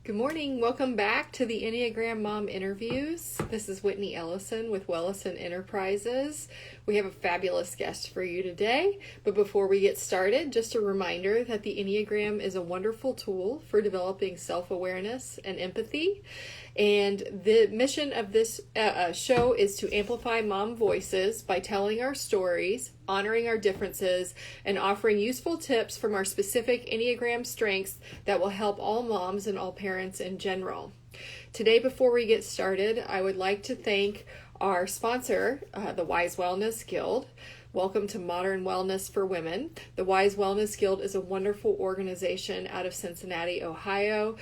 Good morning. Welcome back to the Enneagram Mom Interviews. This is Whitney Ellison with Ellison Enterprises. We have a fabulous guest for you today. But before we get started, just a reminder that the Enneagram is a wonderful tool for developing self-awareness and empathy. And the mission of this show is to amplify mom voices by telling our stories, honoring our differences, and offering useful tips from our specific Enneagram strengths that will help all moms and all parents in general. Today, before we get started, I would like to thank our sponsor, the Wise Wellness Guild. Welcome to Modern Wellness for Women. The Wise Wellness Guild is a wonderful organization out of Cincinnati, Ohio.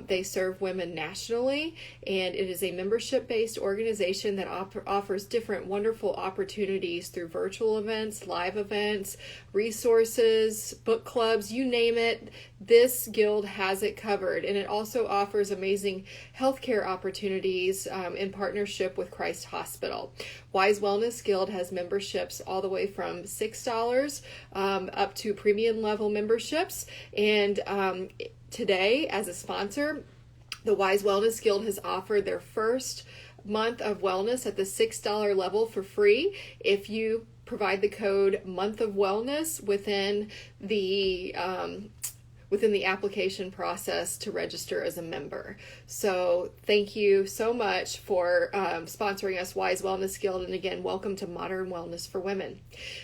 They serve women nationally, and it is a membership-based organization that offers different wonderful opportunities through virtual events, live events, resources, book clubs, you name it. This guild has it covered, and it also offers amazing healthcare opportunities in partnership with Christ Hospital. Wise Wellness Guild has memberships all the way from $6 up to premium level memberships. And today, as a sponsor, the Wise Wellness Guild has offered their first month of wellness at the $6 level for free if you provide the code Month of Wellness within the application process to register as a member. So thank you so much for sponsoring us, Wise Wellness Guild. And again, welcome to Modern Wellness for Women.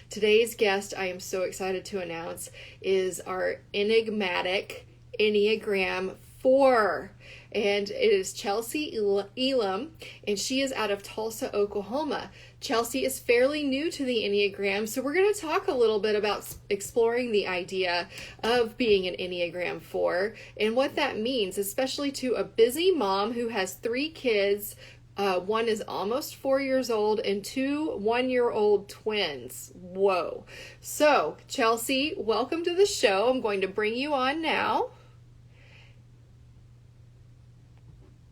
Today's guest, I am so excited to announce, is our enigmatic Enneagram 4. And it is Chelsey Elam, and she is out of Tulsa, Oklahoma. Chelsey is fairly new to the Enneagram, so we're going to talk a little bit about exploring the idea of being an Enneagram 4 and what that means, especially to a busy mom who has 3 kids. One is almost 4 years old and 2 one-year-old twins. Whoa. So, Chelsey, welcome to the show. I'm going to bring you on now.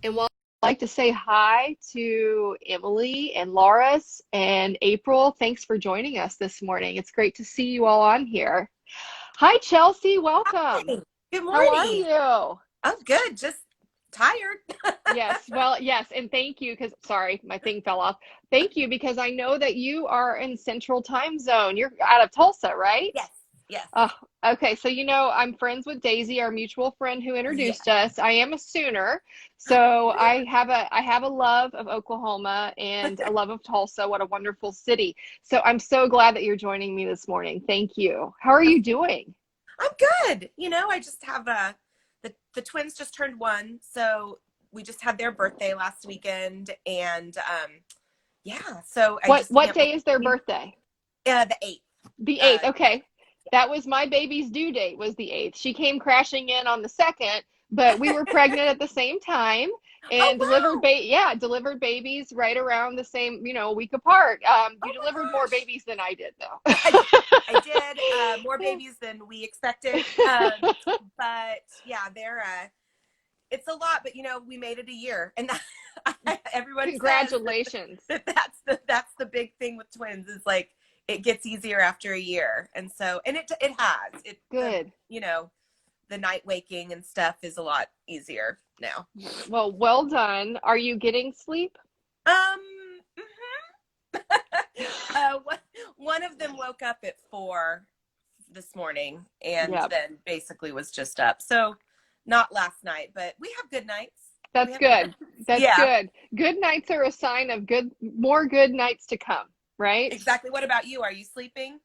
And while I'd like to say hi to Emily and Loris and April, thanks for joining us this morning. It's great to see you all on here. Hi, Chelsey. Welcome. Hi. Good morning. How are you? I'm good. Just tired. Yes. And thank you because, sorry, my thing fell off. Thank you because I know that you are in Central Time Zone. You're out of Tulsa, right? Yes. Okay. So, I'm friends with Daisy, our mutual friend who introduced us. I am a Sooner. So I have a love of Oklahoma and a love of Tulsa. What a wonderful city. So I'm so glad that you're joining me this morning. Thank you. How are you doing? I'm good. I just have the twins just turned 1. So we just had their birthday last weekend. And so what day is their birthday? The 8th. The 8th. Okay. That was my baby's due date, was the 8th. She came crashing in on the 2nd, but we were pregnant at the same time and delivered babies right around the same, week apart. You delivered more babies than I did, though. I did more babies than we expected. But yeah, it's a lot, but we made it a year, and everyone congratulations. That's the big thing with twins is like, it gets easier after a year. And so, and it has. Good. The night waking and stuff is a lot easier now. Well done. Are you getting sleep? One of them woke up at 4 this morning and then basically was just up. So not last night, but we have good nights. That's good. Good. Good nights are a sign of more good nights to come. Right? Exactly. What about you? Are you sleeping?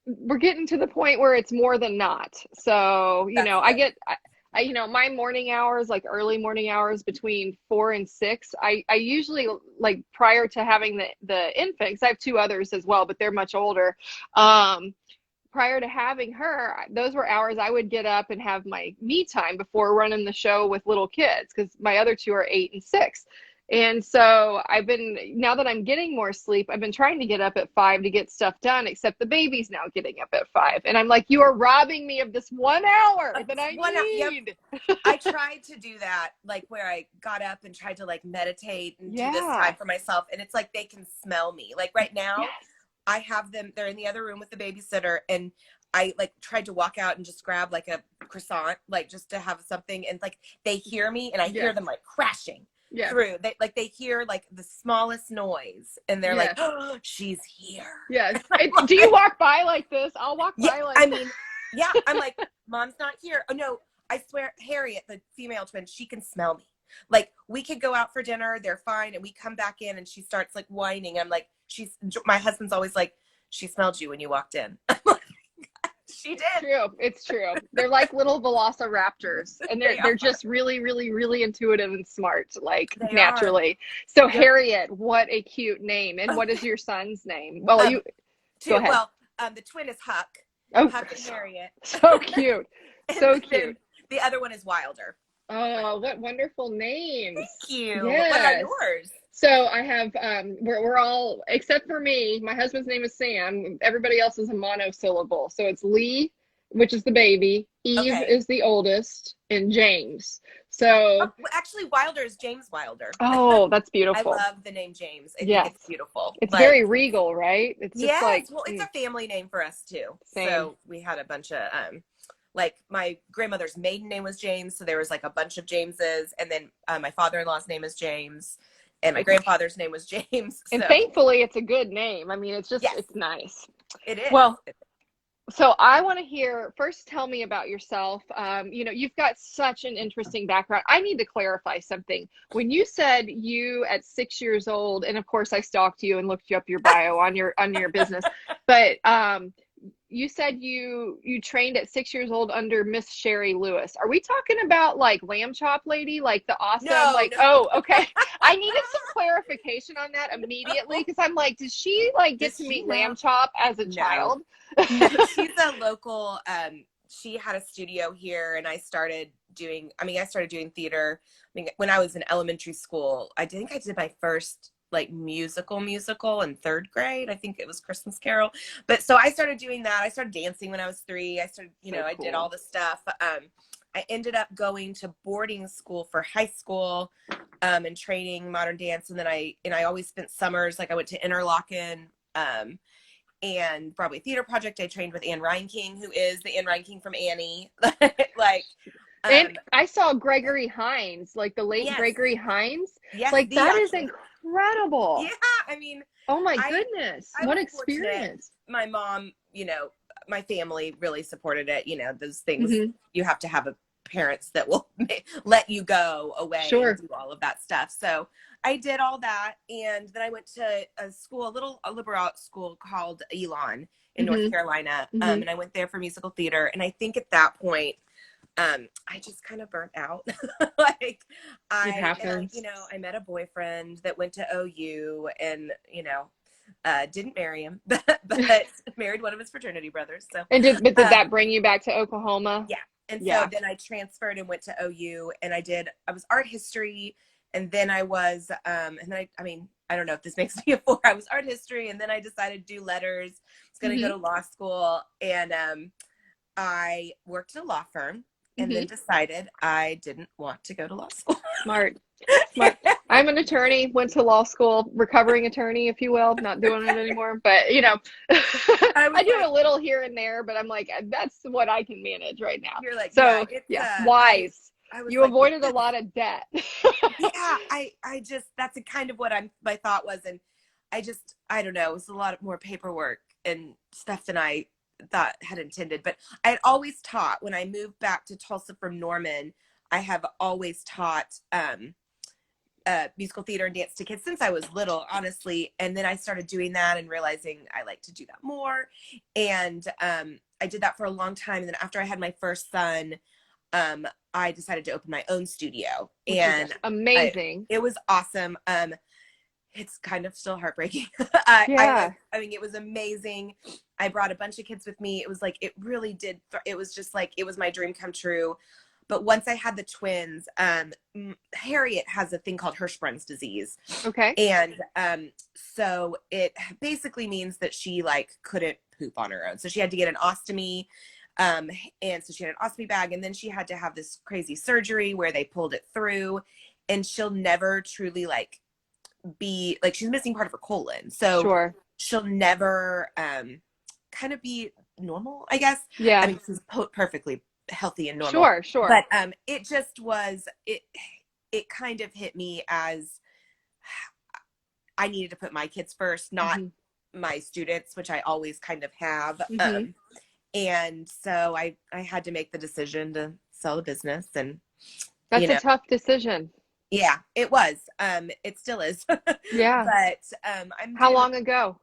We're getting to the point where it's more than not. So, my morning hours, like early morning hours between 4 and 6, I usually, like, prior to having the infant, 'cause I have 2 others as well, but they're much older. Prior to having her, those were hours I would get up and have my me time before running the show with little kids, because my other 2 are 8 and 6. And so now that I'm getting more sleep, I've been trying to get up at 5 to get stuff done, except the baby's now getting up at 5. And I'm like, you are robbing me of this 1 hour that I need. Yep. I tried to do that, like where I got up and tried to like meditate and do this time for myself. And it's like, they can smell me. Like right now, I have them, they're in the other room with the babysitter, and I like tried to walk out and just grab like a croissant, like just to have something. And like they hear me and I hear them like crashing through. They hear like the smallest noise and they're like, oh, she's here. Yes. Do you walk by like this? I'll walk by like I mean, yeah. I'm like, Mom's not here. Oh no, I swear, Harriet, the female twin, she can smell me. Like we could go out for dinner, they're fine, and we come back in and she starts like whining. I'm like, my husband's always like, she smelled you when you walked in. I'm like, she did. It's true. They're like little velociraptors, and they're just really, really, really intuitive and smart, like naturally. So Harriet, what a cute name. And what is your son's name? Well, go ahead. Well, the twin is Huck. Oh, Huck and Harriet. So cute. So cute. The other one is Wilder. Oh, what wonderful names. Thank you. Yes. What are yours? So I have, we're all, except for me, my husband's name is Sam. Everybody else is a monosyllable. So it's Lee, which is the baby. Eve is the oldest, and James. So actually, Wilder is James Wilder. Oh, that's beautiful. I love the name James. I think it's beautiful. It's very regal, right? It's just like, well, it's a family name for us too. Same. So we had a bunch of, like my grandmother's maiden name was James. So there was like a bunch of Jameses. And then my father-in-law's name is James. And my grandfather's name was James. And thankfully, it's a good name. I mean, it's just, it's nice. It is. Well, so I want to hear, first tell me about yourself. You've got such an interesting background. I need to clarify something. When you said you at 6 years old, and of course I stalked you and looked you up your bio on your business, but you said you trained at 6 years old under Miss Sherry Lewis. Are we talking about like Lamb Chop Lady, like the awesome, No. Oh, okay. I needed some clarification on that immediately because I'm like, did she like get to meet Lamb Chop as a child? She's a local. She had a studio here, and I started doing theater. I mean, when I was in elementary school, I think I did my first like musical in third grade. I think it was Christmas Carol. But so I started doing that. I started dancing when I was 3. I started, I did all the stuff. I ended up going to boarding school for high school and training modern dance. And then I always spent summers, like I went to Interlochen and Broadway Theater Project. I trained with Anne Reinking, who is the Anne Reinking from Annie. And I saw Gregory Hines, like the late Gregory Hines. Yes, like that is incredible. Yeah, I mean, oh my goodness, what experience! My mom, my family really supported it. Those things you have to have parents that will let you go away and do all of that stuff. So I did all that, and then I went to a liberal arts school called Elon in North Carolina, and I went there for musical theater. And I think at that point, I just kind of burnt out. I met a boyfriend that went to OU and, didn't marry him, but married one of his fraternity brothers. So, and did that bring you back to Oklahoma? Yeah. And so then I transferred and went to OU, and I was art history. And then I was, I don't know if this makes me a 4. I was art history. And then I decided to do letters. I was going to go to law school. And I worked at a law firm. And then decided I didn't want to go to law school. Smart. I'm an attorney, went to law school, recovering attorney, if you will, not doing it anymore. But, I do a little here and there, but I'm like, that's what I can manage right now. You're like, so wise. You avoided a lot of debt. Yeah, I just, that's kind of what my thought was. And I don't know, it was a lot more paperwork and stuff than I thought had intended. But I had always taught when I moved back to Tulsa from Norman. I have always taught musical theater and dance to kids since I was little, honestly. And then I started doing that and realizing I like to do that more. And I did that for a long time. And then after I had my first son, I decided to open my own studio. And amazing. It was awesome. It's kind of still heartbreaking. It was amazing. I brought a bunch of kids with me. It was like, it really did. It was just like, it was my dream come true. But once I had the twins, Harriet has a thing called Hirschsprung's disease. Okay. And so it basically means that she couldn't poop on her own. So she had to get an ostomy. And so she had an ostomy bag, and then she had to have this crazy surgery where they pulled it through, and she'll never truly she's missing part of her colon. So she'll never kind of be normal, I guess. Yeah. I mean, she's perfectly healthy and normal. Sure. But it just was, it kind of hit me as I needed to put my kids first, not my students, which I always kind of have. And so I had to make the decision to sell the business, and that's a tough decision. Yeah, it was. It still is. Yeah. But how long ago?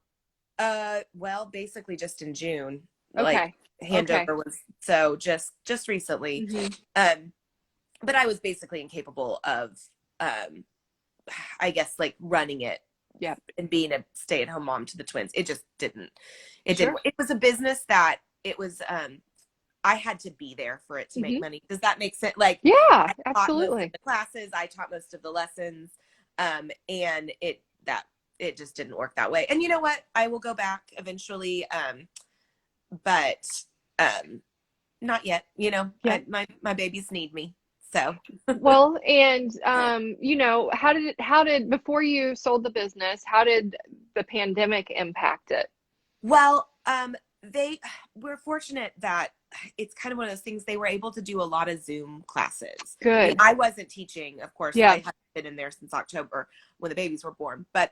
Well, basically just in June. Okay. Like handover was so just recently. But I was basically incapable of I guess like running it. Yeah. And being a stay-at-home mom to the twins. It just didn't. Didn't. It was a business that it was I had to be there for it to make money. Does that make sense? Like, yeah, I absolutely. Most of the classes, I taught most of the lessons, and it just didn't work that way. And you know what? I will go back eventually, but not yet. You know, my babies need me. So well, and you know, how did before you sold the business, how did the pandemic impact it? Well, they were fortunate that it's kind of one of those things. They were able to do a lot of Zoom classes. Good. I mean, I wasn't teaching, of course. I hadn't been in there since October when the babies were born, but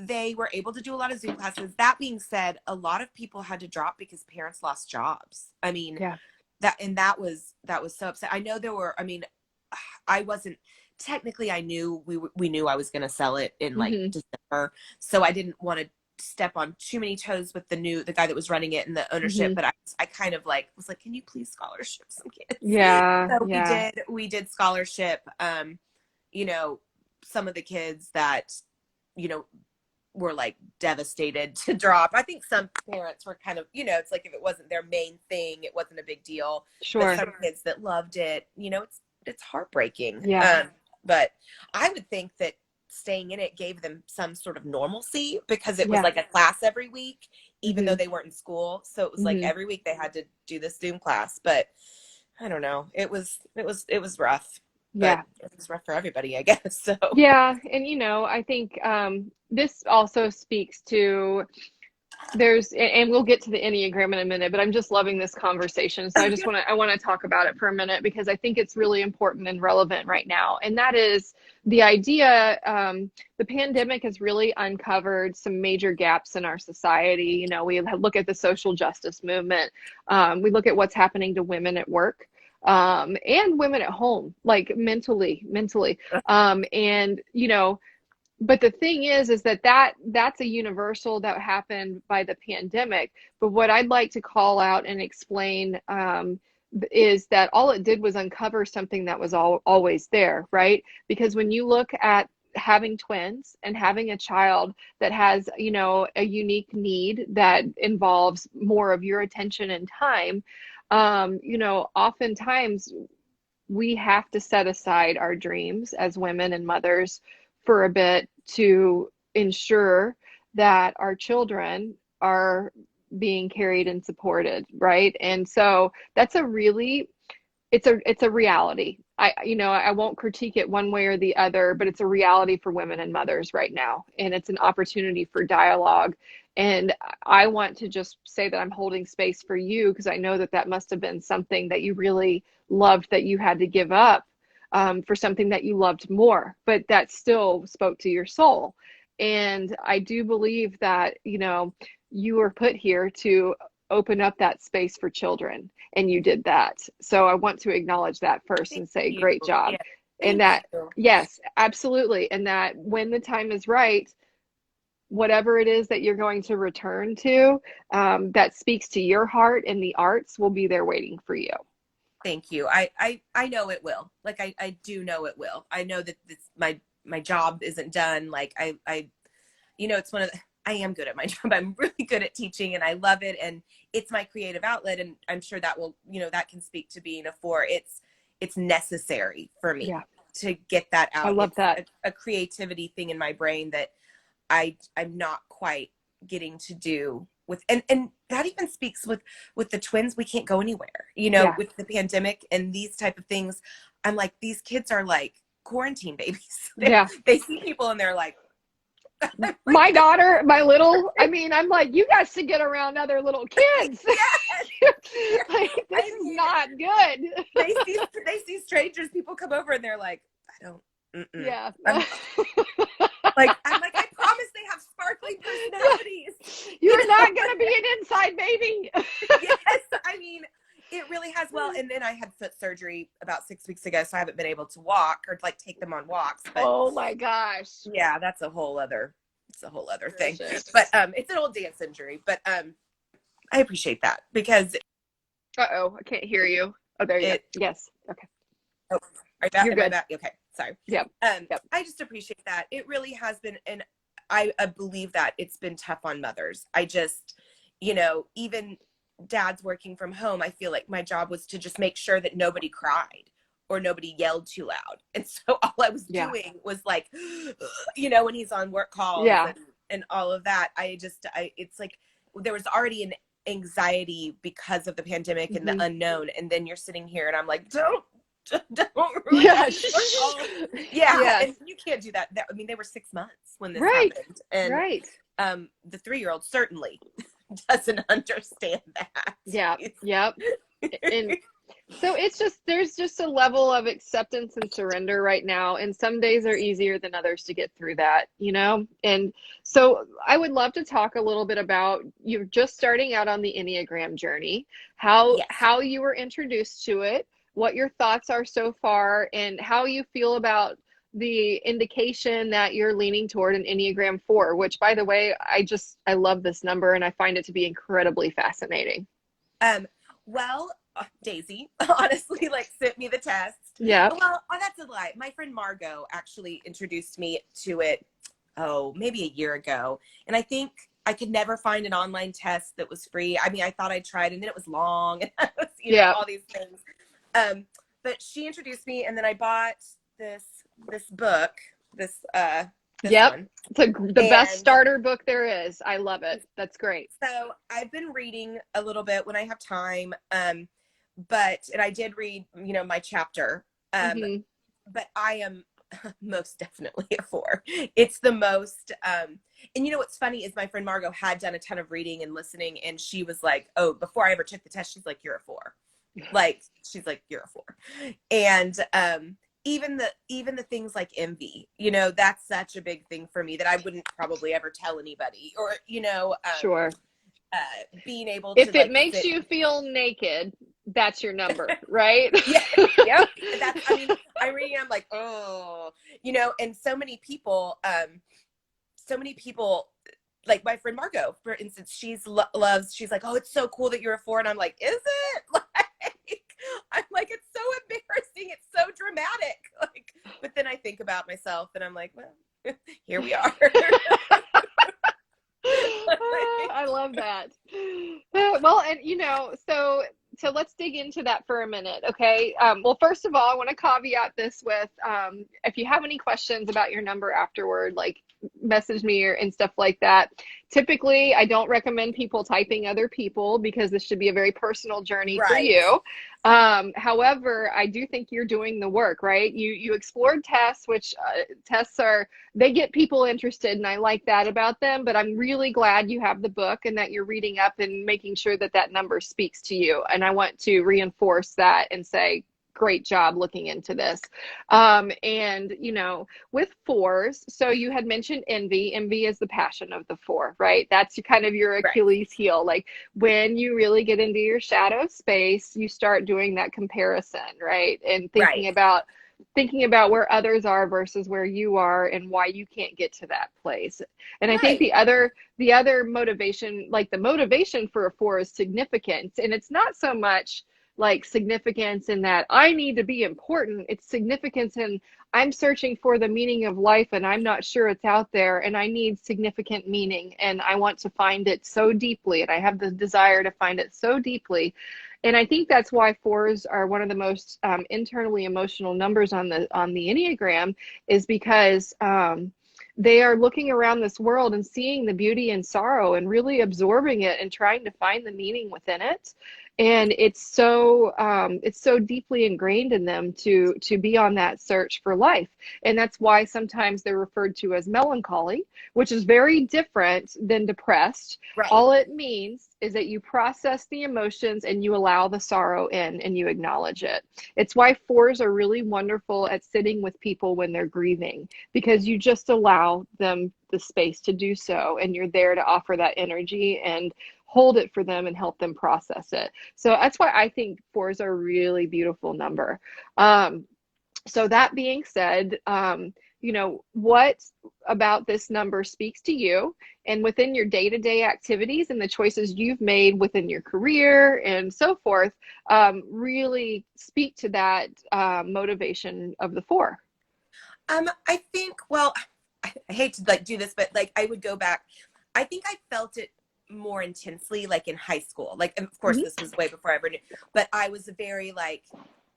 they were able to do a lot of Zoom classes. That being said, a lot of people had to drop because parents lost jobs. I mean, that was so upset. I know there were, I mean, I wasn't technically, I knew we knew I was going to sell it in like December. So I didn't want to step on too many toes with the guy that was running it and the ownership. But I kind of like, was like, can you please scholarship some kids? Yeah. So we did scholarship, you know, some of the kids that, you know, were like devastated to drop. I think some parents were kind of, you know, it's like if it wasn't their main thing, it wasn't a big deal. Sure. But some kids that loved it, you know, it's heartbreaking. Yeah. But I would think that staying in it gave them some sort of normalcy because it was like a class every week, even though they weren't in school. So it was like every week they had to do this Zoom class. But I don't know. It was rough. Yeah. But it was rough for everybody, I guess. So yeah. And you know, I think this also speaks to and we'll get to the Enneagram in a minute, but I'm just loving this conversation. So I want to talk about it for a minute because I think it's really important and relevant right now. And that is the idea, the pandemic has really uncovered some major gaps in our society. You know, we look at the social justice movement. We look at what's happening to women at work. And women at home, like mentally. And, you know, but the thing is that's a universal that happened by the pandemic. But what I'd like to call out and explain is that all it did was uncover something that was always there, right? Because when you look at having twins and having a child that has, you know, a unique need that involves more of your attention and time, you know, oftentimes we have to set aside our dreams as women and mothers for a bit to ensure that our children are being carried and supported, right? And so that's it's a reality. I won't critique it one way or the other, but it's a reality for women and mothers right now. And it's an opportunity for dialogue. And I want to just say that I'm holding space for you because I know that must have been something that you really loved that you had to give up for something that you loved more, but that still spoke to your soul. And I do believe that, you know, you were put here to open up that space for children, and you did that. So I want to acknowledge that first and say, great job. And that, yes, absolutely. And that when the time is right, whatever it is that you're going to return to, that speaks to your heart and the arts will be there waiting for you. Thank you. I know it will. Like, I do know it will. I know that my job isn't done. Like I, you know, it's I am good at my job. I'm really good at teaching and I love it. And it's my creative outlet. And I'm sure that will, you know, that can speak to being a 4. It's necessary for me to get that out. I love that. A creativity thing in my brain that I'm not quite getting to do with, and that even speaks with the twins. We can't go anywhere, you know, with the pandemic and these type of things. I'm like, these kids are like quarantine babies. They see people and they're like, My daughter, I'm like, you guys should get around other little kids. Like, this is not good. They see strangers, people come over and they're like, I don't, yeah. I'm like, I promise they have sparkling personalities. You're not going to be an inside baby. Yes, I mean, it really has. Well, and then I had foot surgery about 6 weeks ago, so I haven't been able to walk or like take them on walks. But oh my gosh. Yeah, that's a whole other thing. Gracious. But it's an old dance injury. But I appreciate that because Uh-oh, I can't hear you. Oh, there you go. Yes. Okay. Oh, are you You're good. back? Okay, sorry. Yep. I just appreciate that. It really has been, and I believe that it's been tough on mothers. I just, even dads working from home, I feel like my job was to just make sure that nobody cried or nobody yelled too loud. And so all I was doing was like, when he's on work calls and all of that, it's like there was already an anxiety because of the pandemic and the unknown. And then you're sitting here and I'm like, don't ruin that. Yeah. And you can't do that. I mean, they were 6 months when this happened. And the 3-year-old certainly doesn't understand that. Yeah. Yep. And so there's just a level of acceptance and surrender right now. And some days are easier than others to get through that, And so I would love to talk a little bit about you're just starting out on the Enneagram journey, how you were introduced to it, what your thoughts are so far, and how you feel about the indication that you're leaning toward an Enneagram 4, which, by the way, I love this number and I find it to be incredibly fascinating. Well, Daisy, honestly, sent me the test. Yeah. Well, that's a lie. My friend Margot actually introduced me to it, maybe a year ago. And I think I could never find an online test that was free. I mean, I thought I tried and then it was long and I was, all these things. But she introduced me and then I bought this book, this one. It's the best starter book there is. I love it. That's great. So I've been reading a little bit when I have time. And I did read, my chapter. But I am most definitely a 4. It's the most, and what's funny is my friend Margot had done a ton of reading and listening. And she was like, oh, before I ever took the test, she's like, you're a 4. She's like, you're a 4. And, even the things like envy, that's such a big thing for me that I wouldn't probably ever tell anybody or, sure. Being able to, if it makes you feel naked, that's your number, right? Yeah. I'm reading, I'm like, oh, and so many people, like my friend Margot, for instance, she's like, oh, it's so cool that you're a 4. And I'm like, is it? I'm like, it's so embarrassing. It's so dramatic. But then I think about myself and I'm like, well, here we are. I love that. Well, and so let's dig into that for a minute. Okay. Well, first of all, I want to caveat this with, if you have any questions about your number afterward, message me and stuff like that. Typically, I don't recommend people typing other people because this should be a very personal journey for you. However, I do think you're doing the work, right? You explored tests, which tests they get people interested, and I like that about them. But I'm really glad you have the book and that you're reading up and making sure that number speaks to you. And I want to reinforce that and say, great job looking into this. And with 4s, so you had mentioned envy. Envy is the passion of the 4, right? That's kind of your Achilles heel. When you really get into your shadow space, you start doing that comparison, right? And thinking about where others are versus where you are and why you can't get to that place. And I think the other motivation, the motivation for a 4 is significance. And it's not so much significance in that I need to be important. It's significance in I'm searching for the meaning of life and I'm not sure it's out there and I need significant meaning and I want to find it so deeply and I have the desire to find it so deeply. And I think that's why 4s are one of the most internally emotional numbers on the Enneagram, is because they are looking around this world and seeing the beauty and sorrow and really absorbing it and trying to find the meaning within it. And it's so deeply ingrained in them to be on that search for life. And that's why sometimes they're referred to as melancholy, which is very different than depressed. Right. All it means is that you process the emotions and you allow the sorrow in and you acknowledge it. It's why fours are really wonderful at sitting with people when they're grieving, because you just allow them the space to do so, and you're there to offer that energy and hold it for them and help them process it. So that's why I think fours are a really beautiful number. So that being said, what about this number speaks to you, and within your day-to-day activities and the choices you've made within your career and so forth, really speak to that motivation of the four? I think, well, I hate to like do this, but like I would go back. I think I felt it more intensely like in high school. Like, and of course this was way before I ever knew, but I was very like,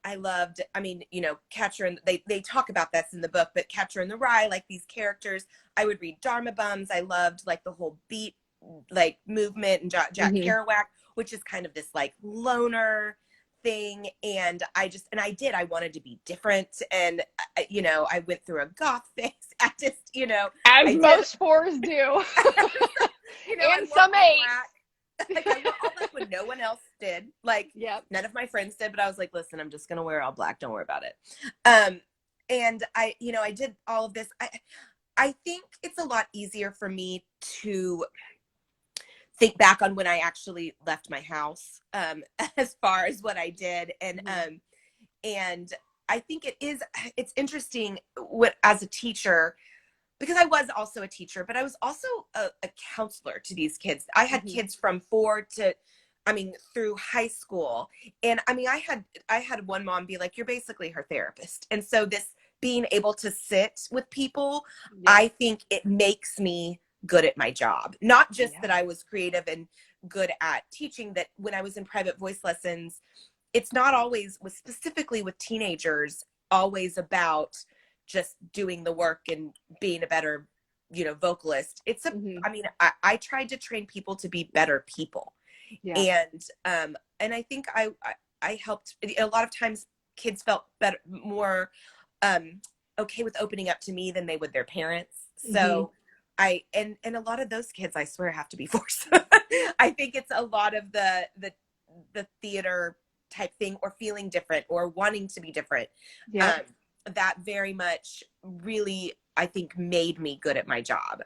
I loved, I mean, Catcher in, they talk about this in the book, but Catcher in the Rye, like these characters, I would read Dharma Bums. I loved like the whole beat, like movement, and Jack Kerouac, which is kind of this like loner thing. And I wanted to be different. And, I went through a goth phase. I just, as most fours do. And some eights. Like I wore all black when no one else did. Like yep. None of my friends did, but I was like, listen, I'm just gonna wear all black. Don't worry about it. And I did all of this. I think it's a lot easier for me to think back on when I actually left my house, as far as what I did. And I think it's interesting as a teacher, because I was also a teacher, but I was also a counselor to these kids. I had kids from 4 to, through high school. And I had one mom be like, you're basically her therapist. And so this being able to sit with people, I think it makes me good at my job. Not just that I was creative and good at teaching, that when I was in private voice lessons, it's not always, specifically with teenagers, always about just doing the work and being a better, vocalist. It's I tried to train people to be better people. Yeah. And I think I helped. A lot of times kids felt better, more okay with opening up to me than they would their parents. So and a lot of those kids, I swear, have to be forced. I think it's a lot of the theater type thing, or feeling different or wanting to be different. Yeah. That very much really, I think, made me good at my job.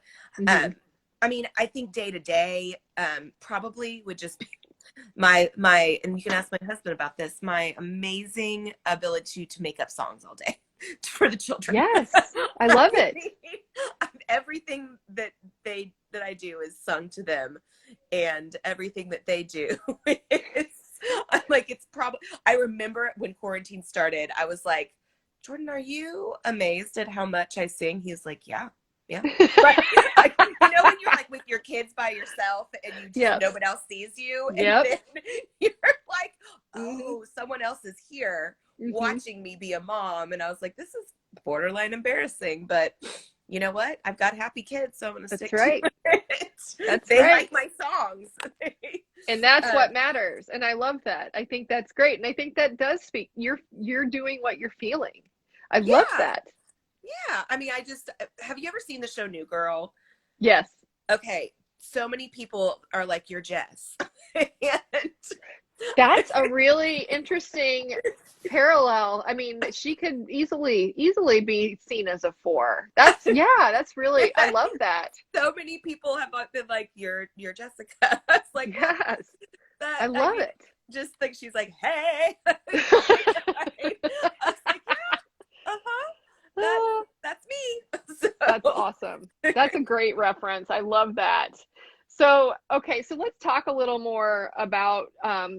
I think day to day, probably would just be my, and you can ask my husband about this, my amazing ability to make up songs all day for the children. Yes. I love it. Everything that I do is sung to them, and everything that they do is, I'm like, it's probably, I remember when quarantine started, I was like, Jordan, are you amazed at how much I sing? He was like, yeah. Right. Like, when you're like with your kids by yourself and you just, nobody else sees you, and then you're like, oh, someone else is here watching me be a mom. And I was like, this is borderline embarrassing, but you know what? I've got happy kids, so I'm going to stick to it. They like my songs. And that's what matters. And I love that. I think that's great. And I think that does speak. You're doing what you're feeling. I love that. Yeah. Have you ever seen the show New Girl? Yes. Okay. So many people are like, you're Jess. And that's a really interesting parallel. She could easily be seen as a 4. That's really, I love that. So many people have been like, you're Jessica. It's like, yes, I love it. Just think she's like, hey. I was like, yeah, that's me. So. That's awesome. That's a great reference. I love that. So, okay, so let's talk a little more about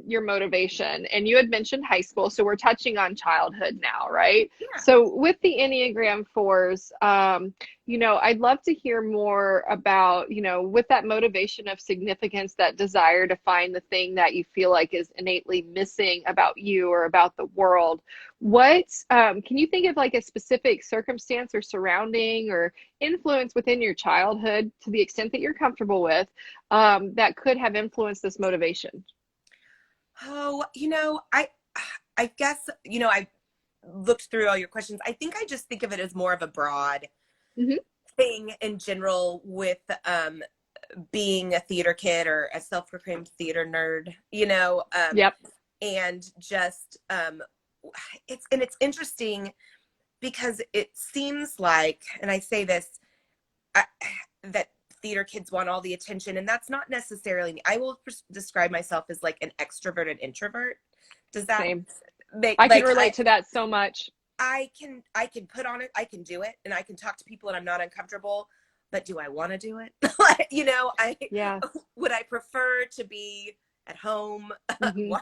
your motivation. And you had mentioned high school, so we're touching on childhood now, right? Yeah. So with the Enneagram 4s, I'd love to hear more about, with that motivation of significance, that desire to find the thing that you feel like is innately missing about you or about the world. What, can you think of like a specific circumstance or surrounding or influence within your childhood, to the extent that you're comfortable with, that could have influenced this motivation? Oh, I guess, I looked through all your questions. I think I just think of it as more of a broad Hmm. thing in general with being a theater kid or a self-proclaimed theater nerd, Yep. and just it's interesting because it seems like, and I say this, I, that theater kids want all the attention, and that's not necessarily me. I will describe myself as like an extroverted introvert. Does that Same. make I can like relate to that so much. I can put on it, I can do it, and I can talk to people and I'm not uncomfortable, but do I want to do it? Like, I Yeah. would I prefer to be at home Hmm.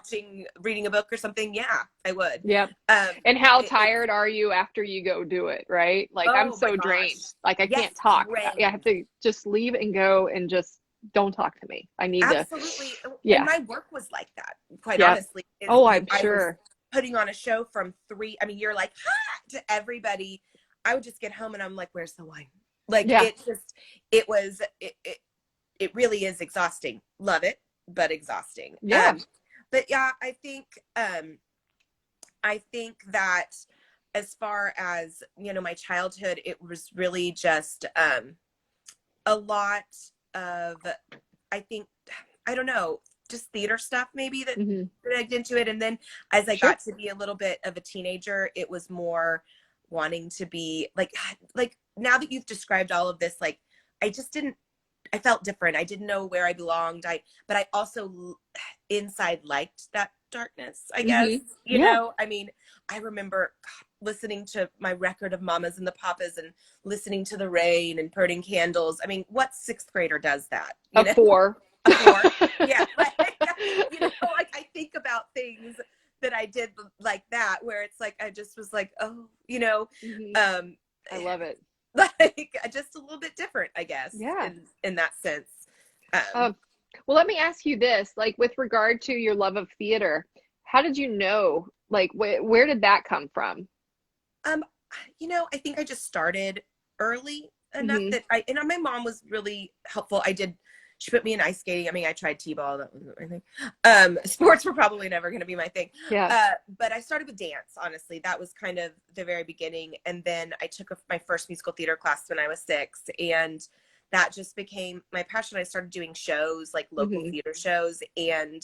reading a book or something? Yeah, I would. Yep. Um And how it's tired are you after you go do it, right? Like I'm oh my so gosh. drained. Like I Yes, can't talk. I have drained. to just leave and go and just don't talk to me. I need to, Absolutely. And yeah. my work was like that, quite Yep. honestly. Oh, I'm I was sure. putting on a show from three, I mean, you're like, ha, to everybody. I would just get home and I'm like, where's the wine? Like Yeah. it really is exhausting. Love it, but exhausting. Yeah. But yeah, I think that as far as, my childhood, it was really just a lot of, I think, I don't know, just theater stuff maybe that Hmm. dragged into it. And then as I Sure. got to be a little bit of a teenager, it was more wanting to be like now that you've described all of this, like I felt different. I didn't know where I belonged. But I also inside liked that darkness, I guess. Hmm. Yeah. I mean, I remember listening to my record of Mamas and the Papas and listening to the rain and burning candles. I mean, what sixth grader does that? A four. A four. Yeah. Like I think about things that I did like that, where it's like, I just was like, oh, Hmm. um, I love it. like just a little bit different, I guess, Yeah. in that sense. Um, well, let me ask you this, like with regard to your love of theater, how did you know, like where did that come from? um, I think I just started early enough Hmm. that my mom was really helpful. She put me in ice skating. I mean, I tried t-ball. That wasn't my thing. Sports were probably never going to be my thing. Yeah. But I started with dance, honestly. That was kind of the very beginning. And then I took my first musical theater class when I was 6. And that just became my passion. I started doing shows, like local Hmm. theater shows. And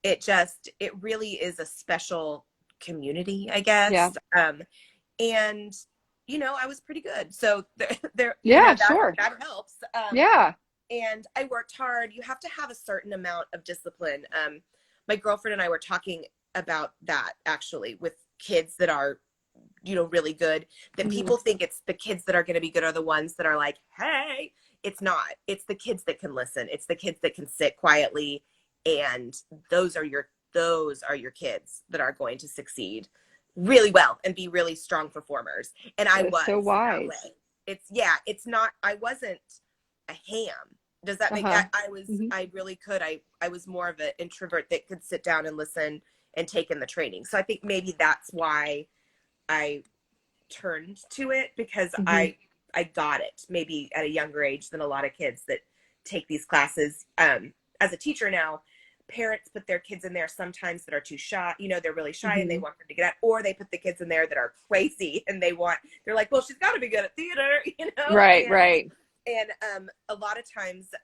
it really is a special community, I Yeah. guess. And, I was pretty good. So Yeah, sure. that helps. Yeah. And I worked hard. You have to have a certain amount of discipline. My girlfriend and I were talking about that actually with kids that are, really good, that Hmm. people think it's the kids that are going to be good are the ones that are like, hey, it's not. It's the kids that can listen. It's the kids that can sit quietly. And those are your kids that are going to succeed really well and be really strong performers. And I That is was so that wise. way. It's not, I wasn't a ham. Does that make Uh-huh. that Hmm. I really could. I was more of an introvert that could sit down and listen and take in the training. So I think maybe that's why I turned to it, because Hmm. I got it maybe at a younger age than a lot of kids that take these classes. As a teacher now, parents put their kids in there sometimes that are too shy. They're really shy and they Hmm. want them to get out, or they put the kids in there that are crazy and they're like, well, she's got to be good at theater, Right, right. and a lot of times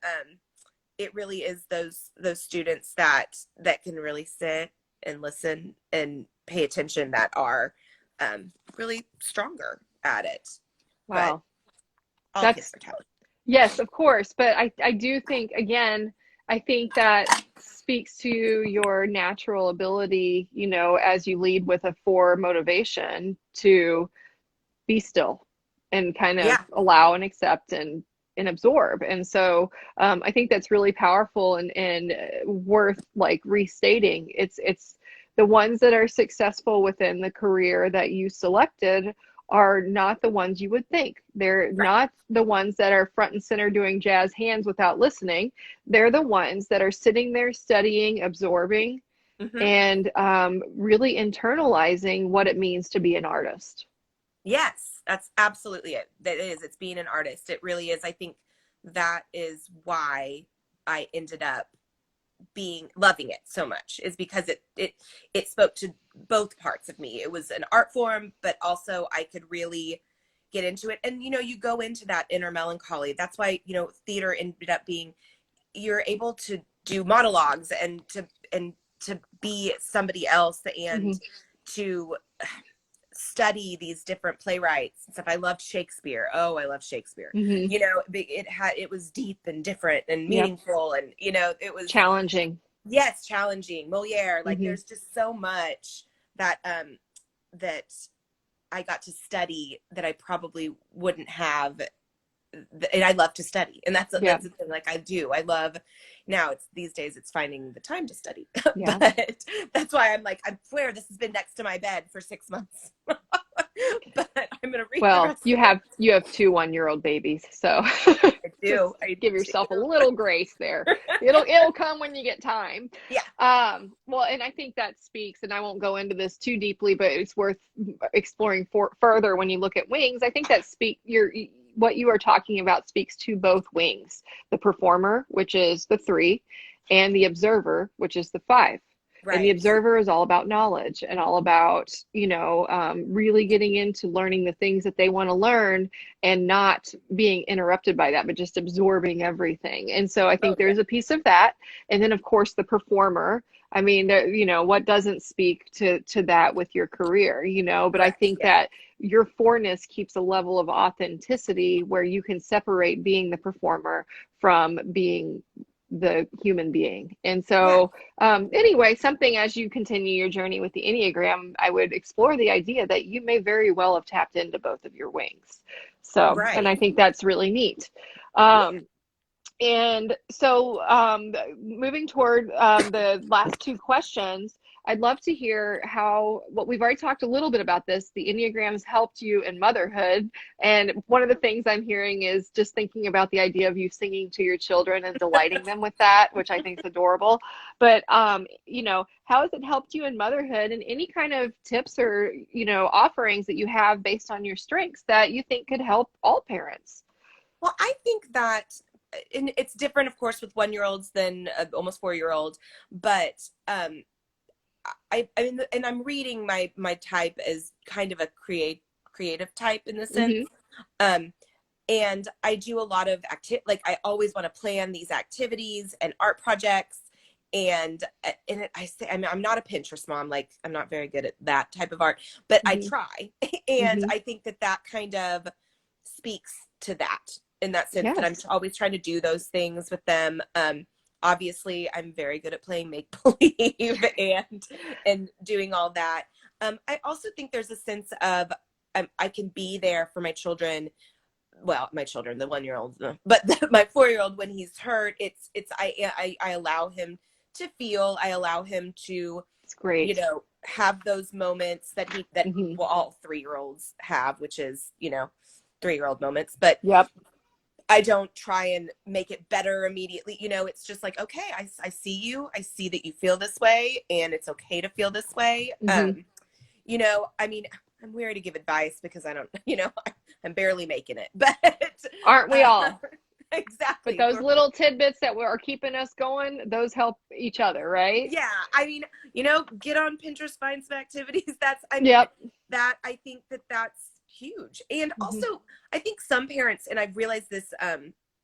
it really is those students that can really sit and listen and pay attention that are really stronger at it. But Wow. all kids That's, are talented. yes, of course. But I do think, again, I think that speaks to your natural ability, as you lead with a four motivation to be still and kind of Yeah. allow and accept and absorb. And so I think that's really powerful and worth like restating. It's the ones that are successful within the career that you selected are not the ones you would think. They're Right. not the ones that are front and center doing jazz hands without listening. They're the ones that are sitting there studying, absorbing, Mm-hmm. and really internalizing what it means to be an artist. Yes, that's absolutely it. That is, it's being an artist. It really is. I think that is why I ended up loving it so much, is because it spoke to both parts of me. It was an art form, but also I could really get into it. And, you go into that inner melancholy. That's why, theater ended up being, you're able to do monologues and to be somebody else and to study these different playwrights and stuff. I loved Shakespeare. Oh, I love Shakespeare. It was deep and different and meaningful, and it was challenging. Yes, challenging. Moliere. Like there's just so much that that I got to study that I probably wouldn't have. And I love to study, and that's the thing. Like I love. Now these days it's finding the time to study, but that's why I swear this has been next to my bed for 6 months. But I'm gonna read. Well, you have 2 1-year-old babies, so I do. Give yourself a little grace there. It'll come when you get time. Yeah. Well, and I think that speaks, and I won't go into this too deeply, but it's worth exploring further when you look at wings. I think that what you are talking about speaks to both wings: the performer, which is the 3, and the observer, which is the 5. Right. And the observer is all about knowledge and all about, really getting into learning the things that they want to learn and not being interrupted by that, but just absorbing everything. And so I think there's a piece of that. And then, of course, the performer. I mean, what doesn't speak to that with your career, but I think that your 4-ness keeps a level of authenticity where you can separate being the performer from being the human being. And so anyway, something as you continue your journey with the Enneagram, I would explore the idea that you may very well have tapped into both of your wings. So, and I think that's really neat. And so moving toward the last 2 questions, I'd love to hear what we've already talked a little bit about this. The Enneagrams helped you in motherhood. And one of the things I'm hearing is just thinking about the idea of you singing to your children and delighting them with that, which I think is adorable. But, how has it helped you in motherhood, and any kind of tips or, offerings that you have based on your strengths that you think could help all parents? Well, I think that, and it's different, of course, with 1-year-olds than almost 4-year-old, but I mean, and I'm reading my type as kind of a creative type in the sense. And I do a lot of I always want to plan these activities and art projects. And I'm not a Pinterest mom. Like, I'm not very good at that type of art, but I try. And I think that kind of speaks to that, in that sense, that I'm always trying to do those things with them. Obviously, I'm very good at playing make-believe and doing all that. I also think there's a sense of I can be there for my children. Well, my children, the 1-year-old, but my 4-year-old, when he's hurt, I allow him to feel. I allow him to, it's great, have those moments that well, all 3-year-olds have, which is 3-year-old moments. But I don't try and make it better immediately. It's just like, okay, I see you. I see that you feel this way, and it's okay to feel this way. I mean, I'm weird to give advice because I don't, I'm barely making it, but aren't we all? Exactly. But those little tidbits that are keeping us going, those help each other, right? Yeah. I mean, get on Pinterest, find some activities. That I think that's huge. And also, I think some parents, and I've realized this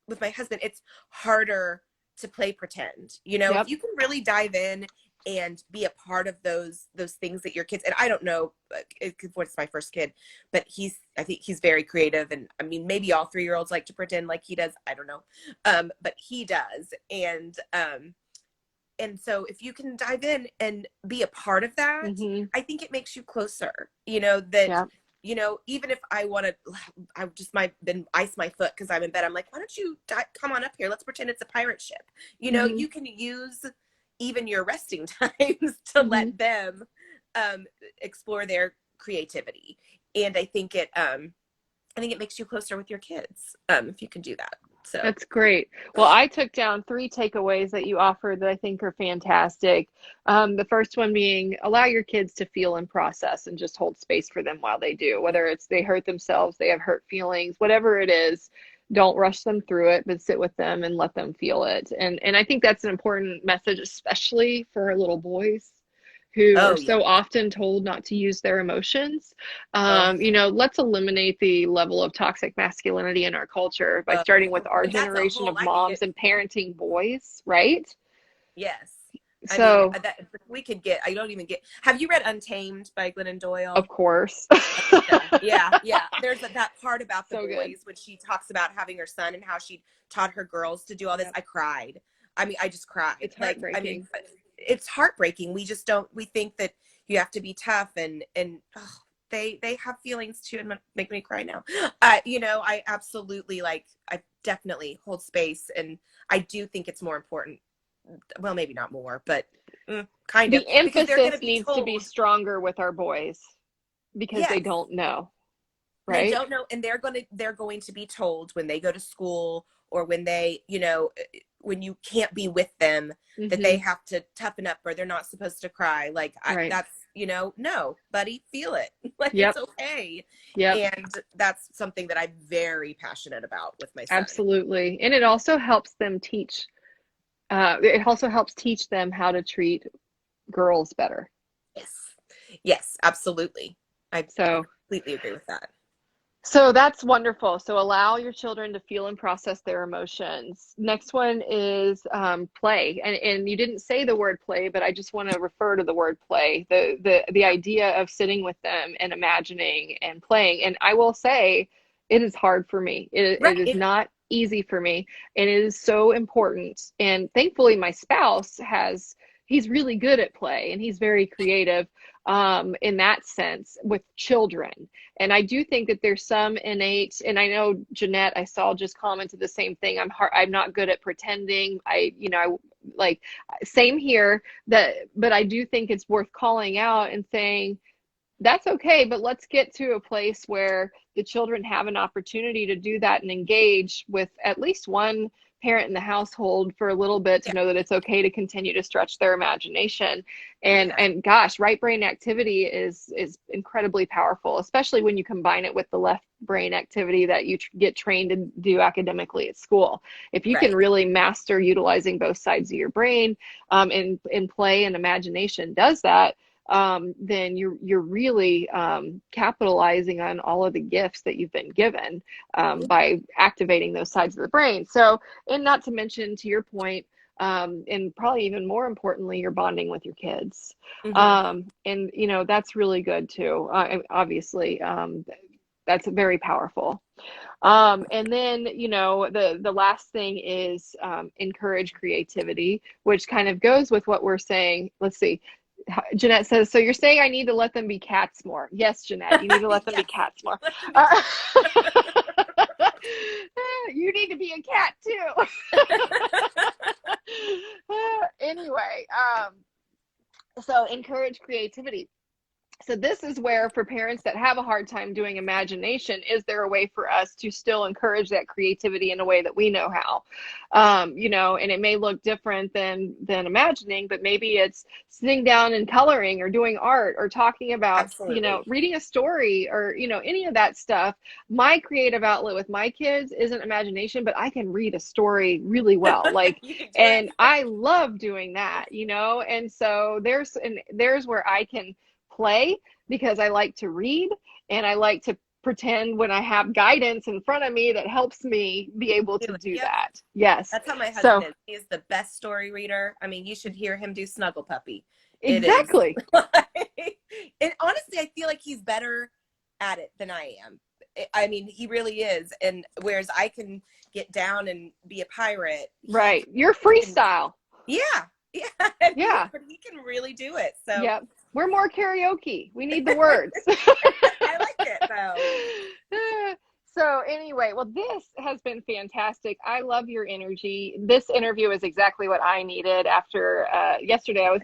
with my husband, it's harder to play pretend. If you can really dive in and be a part of those things that your kids, and I don't know, it's my first kid, but I think he's very creative, and I mean, maybe all 3-year-olds like to pretend like he does, I don't know, but he does. And so if you can dive in and be a part of that, I think it makes you closer, even if I want to, I just might then ice my foot because I'm in bed. I'm like, why don't you come on up here? Let's pretend it's a pirate ship. You can use even your resting times to let them explore their creativity. And I think it makes you closer with your kids if you can do that. So that's great. Well, I took down 3 takeaways that you offered that I think are fantastic. The first one being, allow your kids to feel and process, and just hold space for them while they do, whether it's they hurt themselves, they have hurt feelings, whatever it is. Don't rush them through it, but sit with them and let them feel it. And I think that's an important message, especially for little boys who Oh are yeah. so often told not to use their emotions. Oh, Let's eliminate the level of toxic masculinity in our culture by starting with our that's a generation whole, of moms and parenting boys, right? yes. I mean, So, that we could get, I don't even get, have you read Untamed by Glennon Doyle? of course. Yeah, yeah. There's that part about the So good. boys when she talks about having her son and how she taught her girls to do all this. Yep. I cried. I mean, I just cried. It's Like, I heartbreaking. mean, it's heartbreaking. We just don't, we think that you have to be tough and oh, they have feelings too and make me cry now. I absolutely I definitely hold space, and I do think it's more important. Well, maybe not more, but kind of. The Because they're going to emphasis be needs to be told, stronger with our boys because they yes. don't know, They right? don't know, and they're going to be told when they go to school or when they, when you can't be with them, that they have to toughen up or they're not supposed to cry. Like Right. that's, no, buddy, feel it. Like Yep. it's okay. Yep. And that's something that I'm very passionate about with my son. Absolutely. And it also helps them teach. It also helps teach them how to treat girls better. Yes. Yes, absolutely. I completely agree with that. So that's wonderful. So allow your children to feel and process their emotions. Next one is play. And you didn't say the word play, but I just want to refer to the word play. The idea of sitting with them and imagining and playing. And I will say it is hard for me. It is not easy for me. And it is so important. And thankfully my spouse he's really good at play and he's very creative in that sense with children. And I do think that there's some innate, and I know Jeanette, I saw just commented the same thing. I'm not good at pretending. I same here, but I do think it's worth calling out and saying, that's okay, but let's get to a place where the children have an opportunity to do that and engage with at least one parent in the household for a little bit to know that it's okay to continue to stretch their imagination. And gosh, right brain activity is incredibly powerful, especially when you combine it with the left brain activity that you get trained to do academically at school. If you can really master utilizing both sides of your brain, in play and imagination does that, then you're really capitalizing on all of the gifts that you've been given by activating those sides of the brain. So, and not to mention, to your point, and probably even more importantly, you're bonding with your kids. And that's really good too. Obviously, that's very powerful. And then, the last thing is encourage creativity, which kind of goes with what we're saying. Let's see. Jeanette says, so you're saying I need to let them be cats more. Yes, Jeanette, you need to let them be cats more. You need to be a cat too. Anyway, so encourage creativity. So this is where, for parents that have a hard time doing imagination, is there a way for us to still encourage that creativity in a way that we know how? And it may look different than imagining, but maybe it's sitting down and coloring or doing art or talking about, reading a story or, any of that stuff. My creative outlet with my kids isn't imagination, but I can read a story really well. And I love doing that, and so there's where I can play, because I like to read and I like to pretend when I have guidance in front of me that helps me be able to do that. Yes. That's how my husband is. He is the best story reader. I mean, you should hear him do Snuggle Puppy. Exactly. And honestly, I feel like he's better at it than I am. I mean, he really is. And whereas I can get down and be a pirate. Right. You're freestyle. Yeah. Yeah. But he can really do it. So yep. We're more karaoke. We need the words. I like it though. So anyway, well, this has been fantastic. I love your energy. This interview is exactly what I needed after yesterday. I was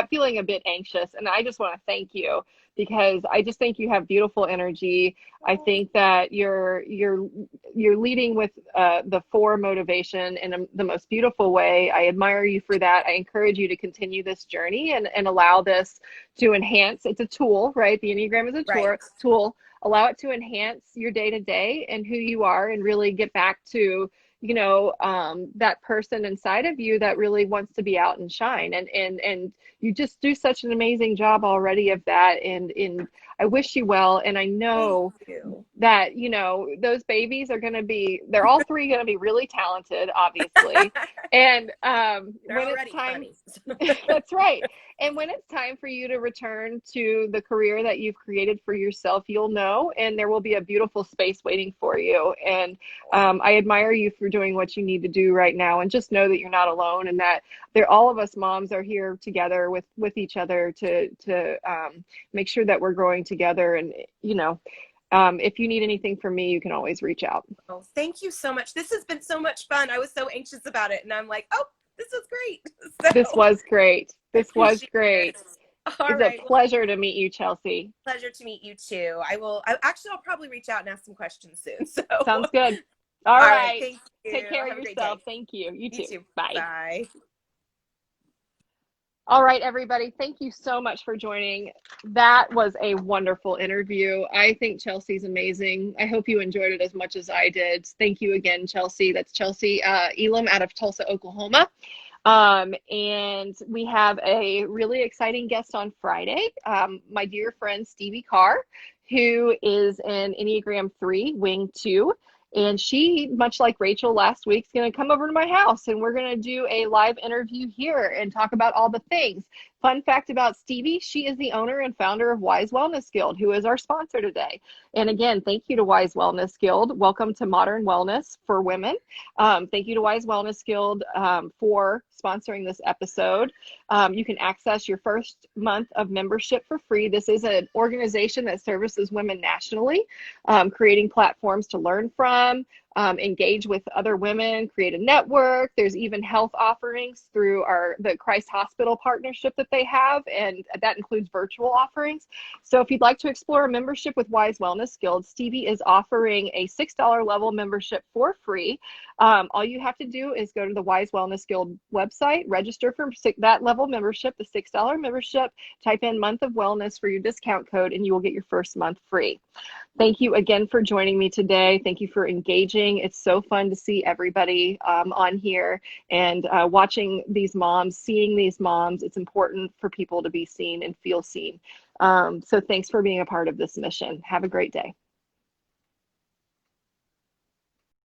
feeling a bit anxious, and I just want to thank you, because I just think you have beautiful energy. I think that you're leading with the 4 motivation in the most beautiful way. I admire you for that. I encourage you to continue this journey and allow this to enhance. It's a tool, right? The Enneagram is a tool. allow it to enhance your day to day and who you are, and really get back to, you know, that person inside of you that really wants to be out and shine. And you just do such an amazing job already of that. And I wish you well. And I know Thank you. that, you know, those babies are going to be, they're all three going to be really talented, obviously. And They're when already it's time, funny. that's right. And when it's time for you to return to the career that you've created for yourself, you'll know, and there will be a beautiful space waiting for you. And I admire you for doing what you need to do right now. And just know that you're not alone, and that all of us moms are here together with each other to make sure that we're growing together. And, you know, if you need anything from me, you can always reach out. Oh, thank you so much. This has been so much fun. I was so anxious about it, and I'm like, oh, this was great. So, This was great. This was great. it. All It's right. a pleasure to meet you, Chelsey. Pleasure to meet you too. I'll probably reach out and ask some questions soon. So Sounds good. All right. right. Thank you. Take care Have of a great yourself. day. Thank you. You You too. too. Bye. Bye. All right, everybody. Thank you so much for joining. That was a wonderful interview. I think Chelsey's amazing. I hope you enjoyed it as much as I did. Thank you again, Chelsey. That's Chelsey Elam out of Tulsa, Oklahoma. And we have a really exciting guest on Friday, my dear friend Stevie Carr, who is an Enneagram 3, Wing 2. And she, much like Rachel last week, is going to come over to my house, and we're going to do a live interview here and talk about all the things. Fun fact about Stevie, she is the owner and founder of Wise Wellness Guild, who is our sponsor today. And again, thank you to Wise Wellness Guild. Welcome to Modern Wellness for Women. Thank you to Wise Wellness Guild for sponsoring this episode. You can access your first month of membership for free. This is an organization that services women nationally, creating platforms to learn from, engage with other women, create a network. There's even health offerings through the Christ Hospital partnership that they have, and that includes virtual offerings. So if you'd like to explore a membership with Wise Wellness Guild, Stevie is offering a $6 level membership for free. All you have to do is go to the Wise Wellness Guild website, register for that level membership, the $6 membership, type in month of wellness for your discount code, and you will get your first month free. Thank you again for joining me today. Thank you for engaging. It's so fun to see everybody on here and watching these moms, seeing these moms. It's important for people to be seen and feel seen. So thanks for being a part of this mission. Have a great day.